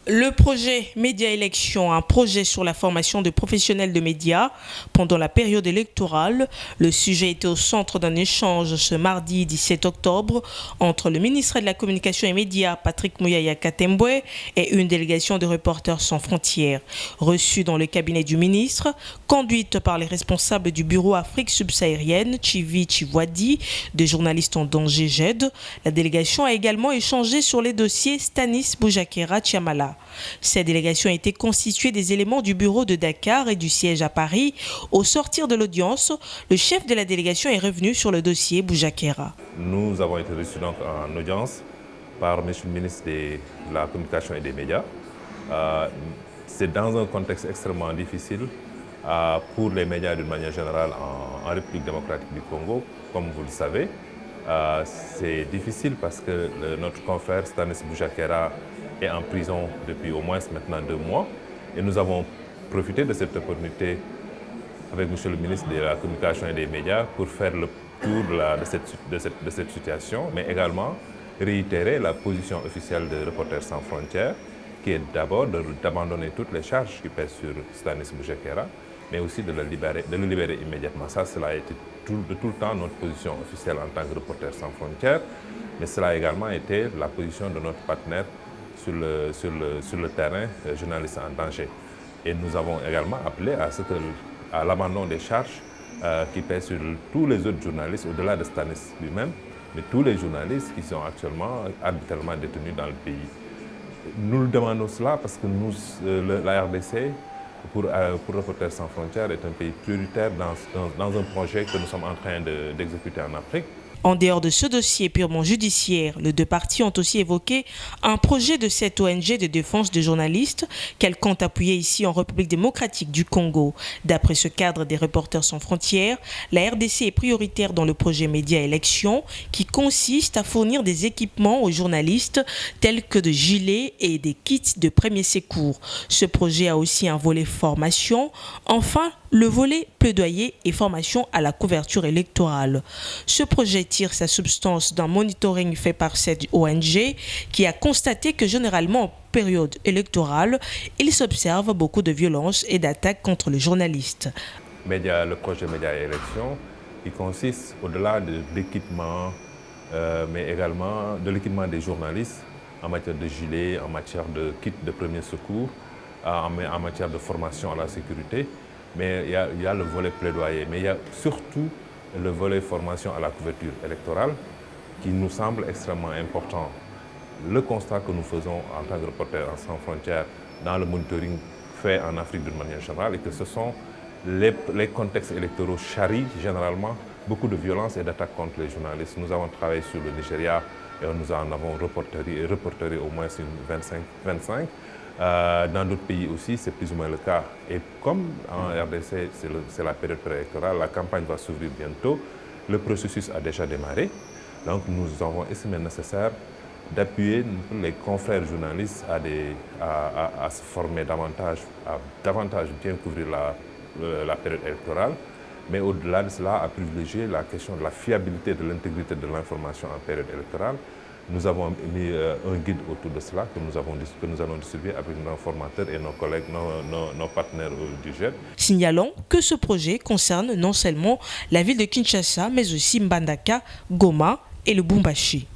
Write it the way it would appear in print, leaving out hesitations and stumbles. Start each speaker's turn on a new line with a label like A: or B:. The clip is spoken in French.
A: Le projet Média Élection, un projet sur la formation de professionnels de médias pendant la période électorale. Le sujet était au centre d'un échange ce mardi 17 octobre entre le ministre de la Communication et Médias, Patrick Muyaya Katembwe, et une délégation de Reporters sans frontières. Reçue dans le cabinet du ministre, conduite par les responsables du bureau Afrique subsaharienne, Chivi Chivwadi, des journalistes en danger GED, la délégation a également échangé sur les dossiers Stanis Boujakera Tchamala. Cette délégation a été constituée des éléments du bureau de Dakar et du siège à Paris. Au sortir de l'audience, le chef de la délégation est revenu sur le dossier Boujakera.
B: Nous avons été reçus donc en audience par M. le ministre de la Communication et des Médias. C'est dans un contexte extrêmement difficile pour les médias d'une manière générale en République démocratique du Congo, comme vous le savez. C'est difficile parce que notre confrère Stanis Boujakera est en prison depuis au moins maintenant 2 mois. Et nous avons profité de cette opportunité avec M. le ministre de la Communication et des Médias pour faire le tour de cette situation, mais également réitérer la position officielle de Reporters sans frontières, qui est d'abord d'abandonner toutes les charges qui pèsent sur Stanis Boujakera, mais aussi de le libérer immédiatement. Ça, cela a été tout le temps notre position officielle en tant que Reporters sans frontières, mais cela a également été la position de notre partenaire sur le terrain, journaliste en danger. Et nous avons également appelé à l'abandon des charges qui pèsent sur tous les autres journalistes, au-delà de Stanis lui-même, mais tous les journalistes qui sont actuellement arbitrairement détenus dans le pays. Nous le demandons cela parce que la RDC, pour Reporters sans frontières, est un pays prioritaire dans un projet que nous sommes en train d'exécuter en Afrique.
A: En dehors de ce dossier purement judiciaire, les 2 parties ont aussi évoqué un projet de cette ONG de défense de journalistes qu'elle compte appuyer ici en République démocratique du Congo. D'après ce cadre des Reporters sans frontières, la RDC est prioritaire dans le projet Média Élection qui consiste à fournir des équipements aux journalistes tels que des gilets et des kits de premier secours. Ce projet a aussi un volet formation. Enfin, le volet plaidoyer et formation à la couverture électorale. Ce projet tire sa substance d'un monitoring fait par cette ONG qui a constaté que généralement en période électorale, il s'observe beaucoup de violences et d'attaques contre les journalistes.
B: Le projet Média Élection, qui consiste au-delà de l'équipement, mais également de l'équipement des journalistes en matière de gilets, en matière de kits de premier secours, en matière de formation à la sécurité. Mais il y a le volet plaidoyer, mais il y a surtout le volet formation à la couverture électorale qui nous semble extrêmement important. Le constat que nous faisons en tant que Reporters sans frontières dans le monitoring fait en Afrique d'une manière générale est que ce sont les contextes électoraux charrient généralement beaucoup de violences et d'attaques contre les journalistes. Nous avons travaillé sur le Nigeria et nous en avons reporté au moins sur 25. Dans d'autres pays aussi, c'est plus ou moins le cas. Et comme en RDC, c'est la période préélectorale, la campagne va s'ouvrir bientôt, le processus a déjà démarré. Donc nous avons estimé nécessaire d'appuyer les confrères journalistes à se former davantage, à davantage bien couvrir la période électorale, mais au-delà de cela, à privilégier la question de la fiabilité, de l'intégrité de l'information en période électorale. Nous avons mis un guide autour de cela que nous allons distribuer avec nos formateurs et nos collègues, nos partenaires du GED.
A: Signalons que ce projet concerne non seulement la ville de Kinshasa, mais aussi Mbandaka, Goma et le Lubumbashi.